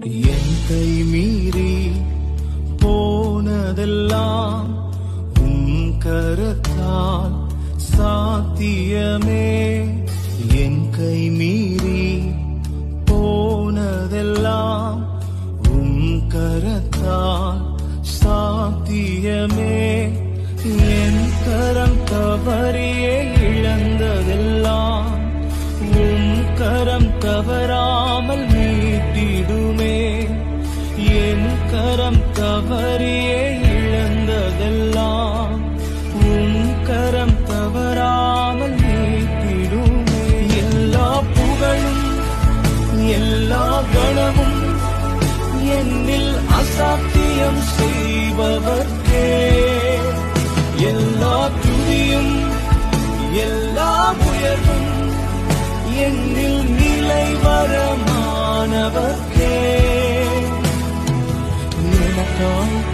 என் கை மீறி போனதெல்லாம் உம் கரத்தால் சாத்தியமே. என் கை மீறி போனதெல்லாம் உம் கரத்தால் சாத்தியமே. என் கரம் தவறியே இழந்ததெல்லாம் உம் கரம் தவறாமல் மீட்டிடுமே. என் கரம் தவறியே இழந்ததெல்லாம் உம் கரம் தவறாமல் மீட்டிடுமே. எல்லா புகழும் எல்லா கணமும் என்னில் அசாத்தியம் செய்பவர்க்கே. எல்லா துதியும் எல்லா உயர்வும் என்னில் நிலைவரமானவர்க்கே. எனக்காய்